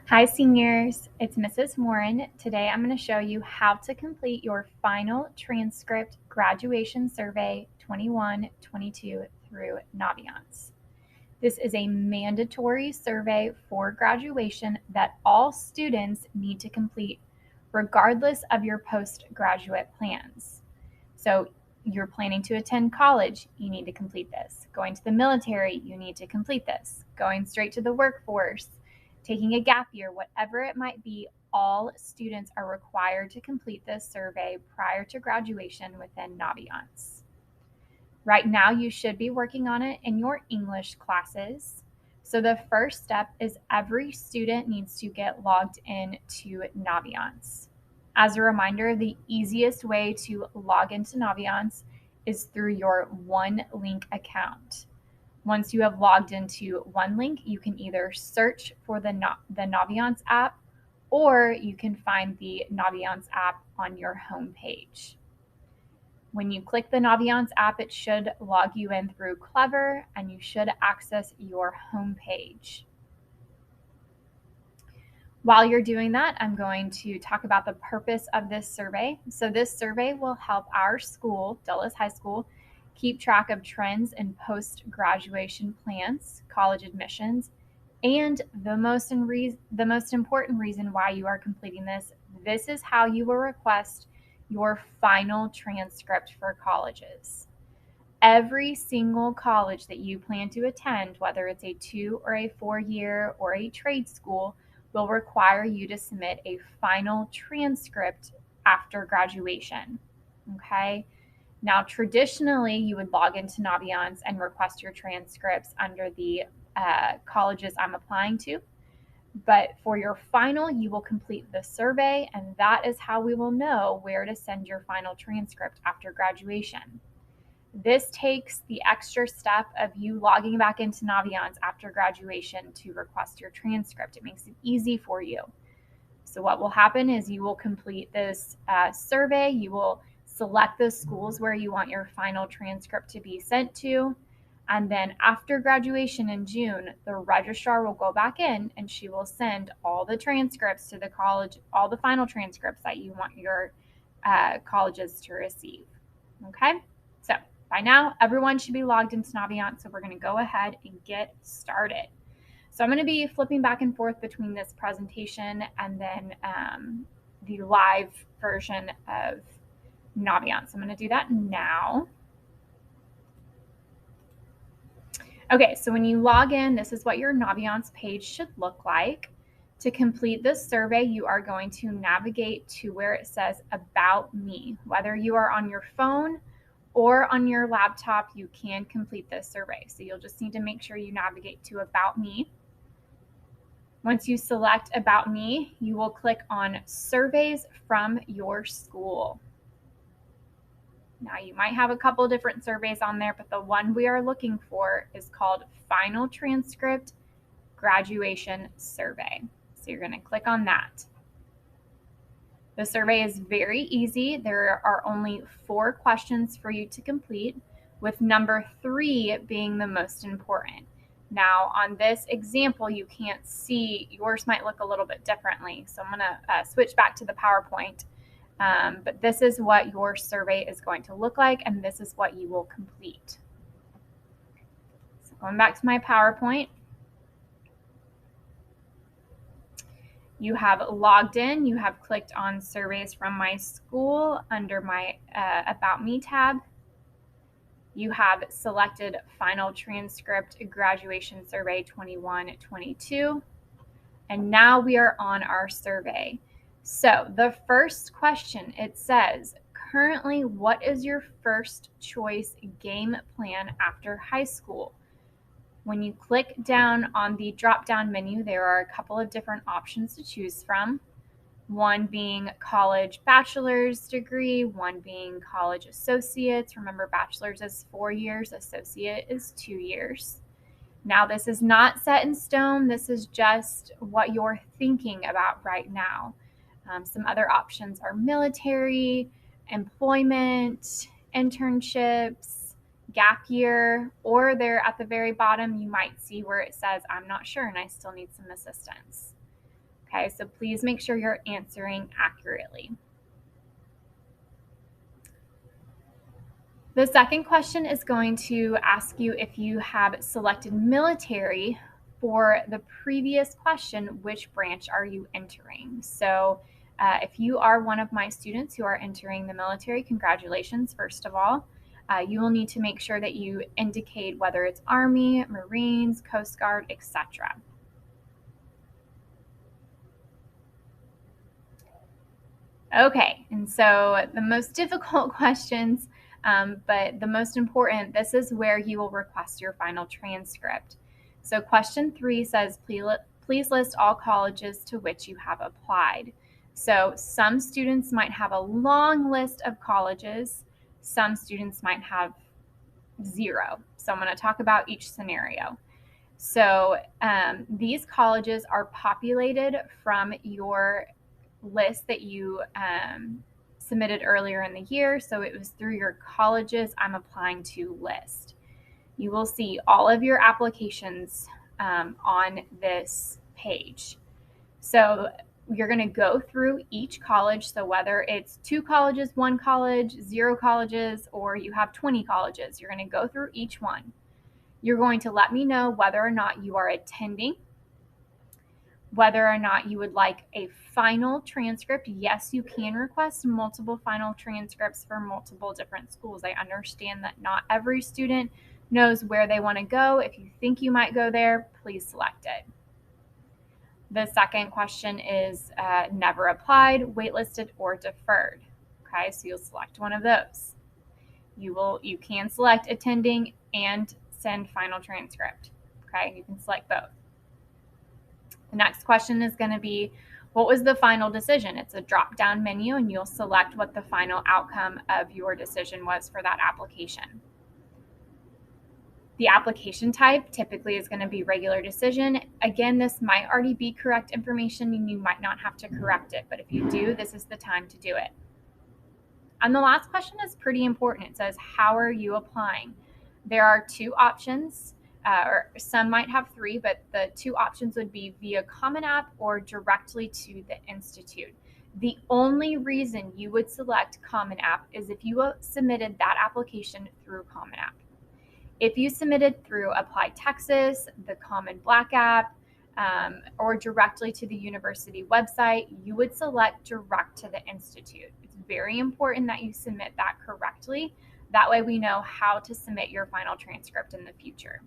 Hi seniors, it's Mrs. Warren. Today I'm going to show you how to complete your final transcript graduation survey 21-22 through Naviance. This is a mandatory survey for graduation that all students need to complete regardless of your postgraduate plans. So you're planning to attend college, you need to complete this. Going to the military, you need to complete this. Going straight to the workforce, taking a gap year, whatever it might be, all students are required to complete this survey prior to graduation within Naviance. Right now, you should be working on it in your English classes. So the first step is every student needs to get logged in to Naviance. As a reminder, the easiest way to log into Naviance is through your OneLink account. Once you have logged into OneLink, you can either search for the Naviance app, or you can find the Naviance app on your homepage. When you click the Naviance app, it should log you in through Clever, and you should access your homepage. While you're doing that, I'm going to talk about the purpose of this survey. So this survey will help our school, Dulles High School, keep track of trends in post-graduation plans, college admissions, and the most important reason why you are completing this is how you will request your final transcript for colleges. Every single college that you plan to attend, whether it's a 2 or a 4-year or a trade school, will require you to submit a final transcript after graduation. Okay? Now, traditionally, you would log into Naviance and request your transcripts under the colleges I'm applying to. But for your final, you will complete the survey, and that is how we will know where to send your final transcript after graduation. This takes the extra step of you logging back into Naviance after graduation to request your transcript. It makes it easy for you. So what will happen is you will complete this survey. You will select the schools where you want your final transcript to be sent to. And then after graduation in June, the registrar will go back in and she will send all the transcripts to the college, all the final transcripts that you want your colleges to receive. Okay? So by now, everyone should be logged into Naviance, so we're going to go ahead and get started. So I'm going to be flipping back and forth between this presentation and then the live version of Naviance. I'm going to do that now. Okay, so when you log in, this is what your Naviance page should look like. To complete this survey, you are going to navigate to where it says About Me. Whether you are on your phone or on your laptop, you can complete this survey. So you'll just need to make sure you navigate to About Me. Once you select About Me, you will click on Surveys from your school. Now, you might have a couple different surveys on there, but the one we are looking for is called Final Transcript Graduation Survey. So you're going to click on that. The survey is very easy. There are only 4 questions for you to complete, with number 3 being the most important. Now, on this example, you can't see, yours might look a little bit differently. So I'm going to switch back to the PowerPoint. But this is what your survey is going to look like, and this is what you will complete. So going back to my PowerPoint, you have logged in, you have clicked on Surveys from my school under my About Me tab. You have selected Final Transcript Graduation Survey 21-22, and now we are on our survey. So the first question, it says, currently, what is your first choice game plan after high school? When you click down on the drop-down menu, there are a couple of different options to choose from. One being college bachelor's degree, one being college associates. Remember, bachelor's is 4 years, associate is 2 years. Now, this is not set in stone. This is just what you're thinking about right now. Some other options are military, employment, internships, gap year, or there at the very bottom, you might see where it says, I'm not sure and I still need some assistance. Okay, so please make sure you're answering accurately. The second question is going to ask you if you have selected military for the previous question, which branch are you entering? So if you are one of my students who are entering the military, congratulations, first of all. You will need to make sure that you indicate whether it's Army, Marines, Coast Guard, etc. Okay, and so the most difficult questions, but the most important, this is where you will request your final transcript. So question 3 says, please list all colleges to which you have applied. So some students might have a long list of colleges. Some students might have 0. So I'm going to talk about each scenario. So these colleges are populated from your list that you submitted earlier in the year. So it was through your colleges I'm applying to list. You will see all of your applications on this page. So you're going to go through each college. So whether it's 2 colleges, 1 college, 0 colleges, or you have 20 colleges, you're going to go through each one. You're going to let me know whether or not you are attending, whether or not you would like a final transcript. Yes, you can request multiple final transcripts for multiple different schools. I understand that not every student knows where they want to go. If you think you might go there, please select it. The second question is never applied, waitlisted, or deferred. Okay, so you'll select one of those. You can select attending and send final transcript. Okay, you can select both. The next question is going to be, what was the final decision? It's a drop-down menu, and you'll select what the final outcome of your decision was for that application. The application type typically is going to be regular decision. Again, this might already be correct information, and you might not have to correct it, but if you do, this is the time to do it. And the last question is pretty important. It says, how are you applying? There are 2 options. Or some might have 3, but the 2 options would be via Common App or directly to the institute. The only reason you would select Common App is if you submitted that application through Common App. If you submitted through Apply Texas, the Common Black app, or directly to the university website, you would select direct to the institute. It's very important that you submit that correctly. That way we know how to submit your final transcript in the future.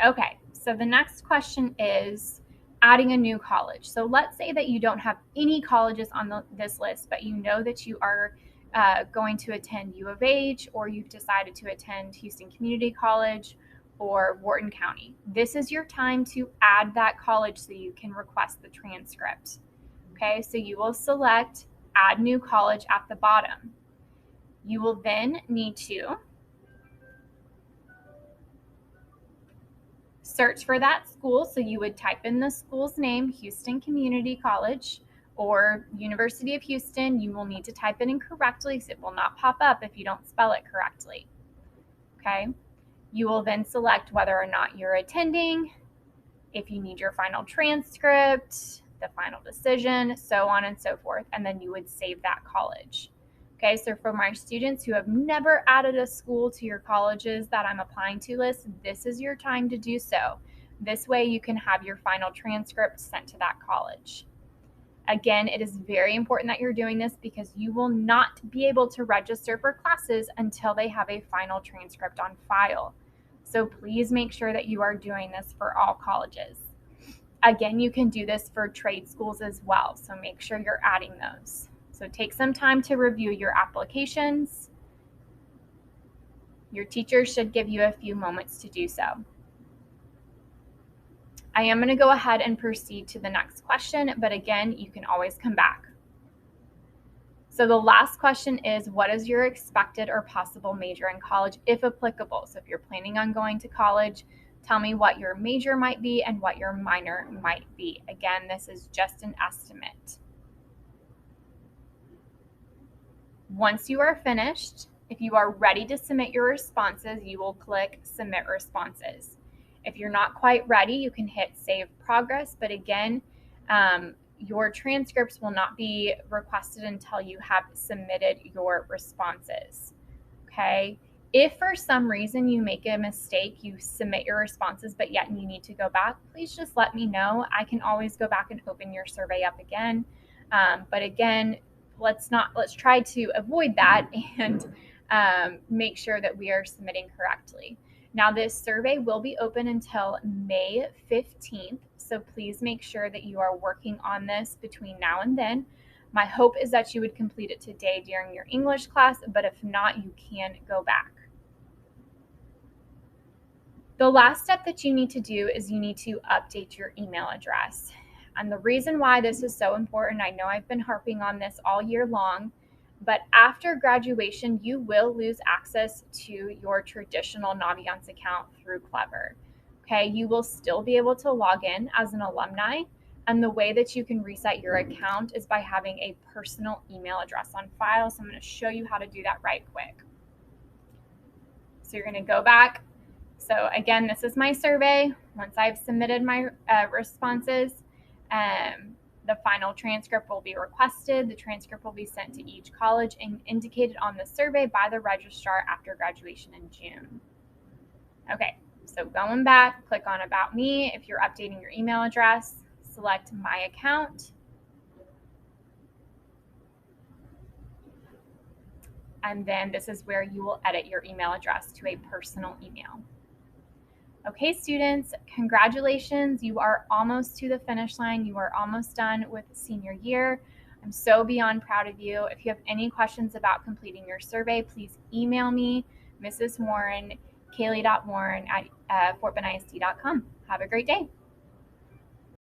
Okay, so the next question is adding a new college. So let's say that you don't have any colleges on this list, but you know that you are going to attend U of H, or you've decided to attend Houston Community College or Wharton County. This is your time to add that college so you can request the transcript. Okay, so you will select Add New College at the bottom. You will then need to search for that school. So you would type in the school's name, Houston Community College or University of Houston. You will need to type it in correctly because it will not pop up if you don't spell it correctly. Okay. You will then select whether or not you're attending, if you need your final transcript, the final decision, so on and so forth, and then you would save that college. Okay, so for my students who have never added a school to your colleges that I'm applying to list, this is your time to do so. This way you can have your final transcript sent to that college. Again, it is very important that you're doing this because you will not be able to register for classes until they have a final transcript on file. So please make sure that you are doing this for all colleges. Again, you can do this for trade schools as well, so make sure you're adding those. So take some time to review your applications. Your teacher should give you a few moments to do so. I am going to go ahead and proceed to the next question, but again, you can always come back. So the last question is, what is your expected or possible major in college, if applicable? So if you're planning on going to college, tell me what your major might be and what your minor might be. Again, this is just an estimate. Once you are finished, if you are ready to submit your responses, you will click Submit Responses. If you're not quite ready, you can hit Save Progress, but again, your transcripts will not be requested until you have submitted your responses. Okay? If for some reason you make a mistake, you submit your responses, but yet you need to go back, please just let me know. I can always go back and open your survey up again. But again, let's try to avoid that and make sure that we are submitting correctly. Now, this survey will be open until May 15th, so please make sure that you are working on this between now and then. My hope is that you would complete it today during your English class, but if not, you can go back. The last step that you need to do is you need to update your email address. And the reason why this is so important, I know I've been harping on this all year long, but after graduation, you will lose access to your traditional Naviance account through Clever. Okay, you will still be able to log in as an alumni, and the way that you can reset your account is by having a personal email address on file. So I'm going to show you how to do that right quick. So you're going to go back. So again, this is my survey. Once I've submitted my responses, the final transcript will be requested. The transcript will be sent to each college and indicated on the survey by the registrar after graduation in June. Okay, so going back, click on About Me. If you're updating your email address, select My Account. And then this is where you will edit your email address to a personal email. Okay, students, congratulations. You are almost to the finish line. You are almost done with senior year. I'm so beyond proud of you. If you have any questions about completing your survey, please email me, Mrs. Warren, kaylee.warren@fortbendisd.com. Have a great day.